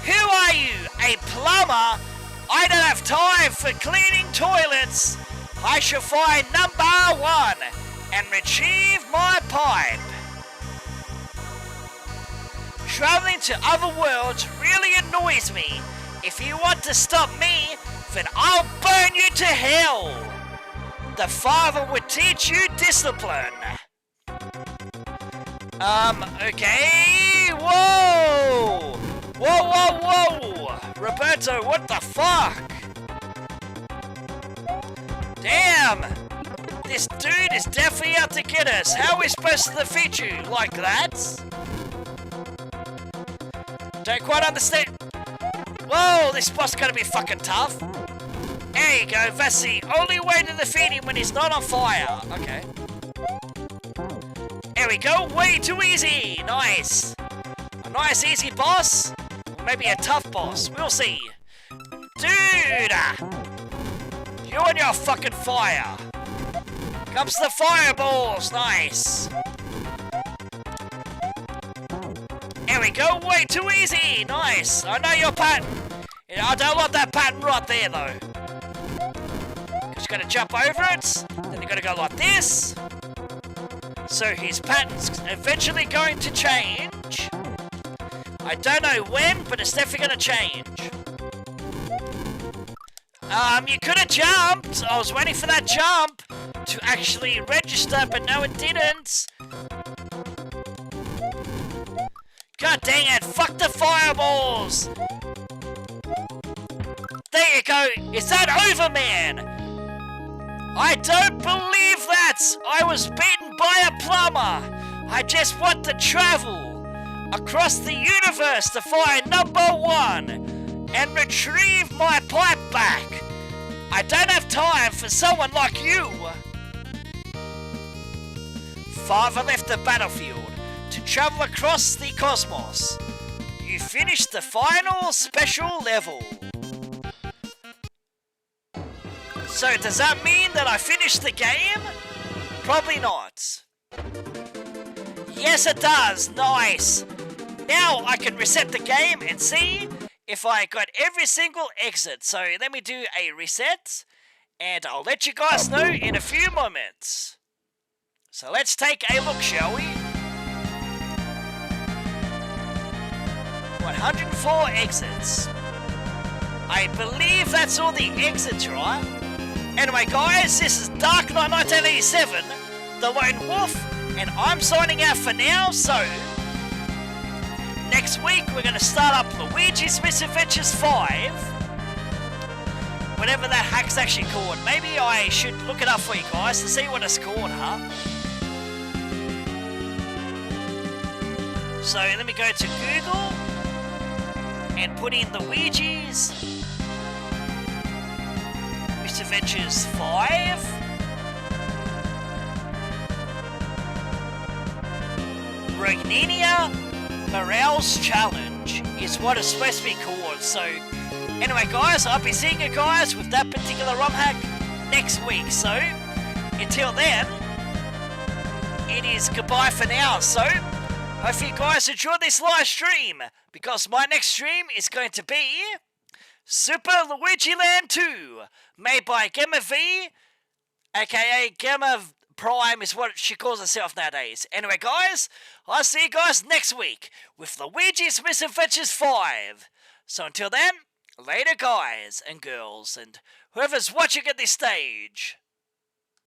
Who are you? A plumber? I don't have time for cleaning toilets. I shall find number 1 and retrieve my pipe. Traveling to other worlds really annoys me. If you want to stop me, then I'll burn you to hell. The father would teach you discipline. Okay. Whoa! Whoa, whoa, whoa! Roberto, what the fuck? Damn! This dude is definitely out to get us. How are we supposed to defeat you? Like that? Don't quite understand. Whoa, this boss is gonna be fucking tough. There you go, that's the only way to defeat him when he's not on fire. Okay. There we go, way too easy. Nice. A nice easy boss. Or maybe a tough boss, we'll see. Dude! You and your fucking fire. Comes the fireballs, nice. There we go, way too easy, nice. I know your pattern. I don't want that pattern right there though. Because you gotta jump over it, then you gotta go like this. So his pattern's eventually going to change. I don't know when, but it's definitely gonna change. You could have jumped. I was waiting for that jump to actually register, but no it didn't. God dang it, fuck the fireballs! There you go, is that over, man? I don't believe that! I was beaten by a plumber! I just want to travel across the universe to find number 1 and retrieve my pipe back! I don't have time for someone like you! Father left the battlefield to travel across the cosmos. You finished the final special level. So does that mean that I finished the game? Probably not. Yes it does, nice. Now I can reset the game and see if I got every single exit. So let me do a reset and I'll let you guys know in a few moments. So let's take a look, shall we? 104 exits. I believe that's all the exits, right? Anyway, guys, this is Dark Knight 1987, The Lone Wolf, and I'm signing out for now, so next week we're going to start up Luigi's Misadventures 5. Whatever that hack's actually called. Maybe I should look it up for you guys to see what it's called, huh? So let me go to Google and put in Luigi's Misadventures 5. Rognenia Morale's Challenge is what it's supposed to be called. So anyway guys, I'll be seeing you guys with that particular ROM hack next week. So until then, it is goodbye for now. So hope you guys enjoyed this live stream, because my next stream is going to be Super Luigi Land 2, made by Gamma V, aka Gamma Prime is what she calls herself nowadays. Anyway, guys, I'll see you guys next week with Luigi's Misadventures 5. So until then, later, guys and girls, and whoever's watching at this stage.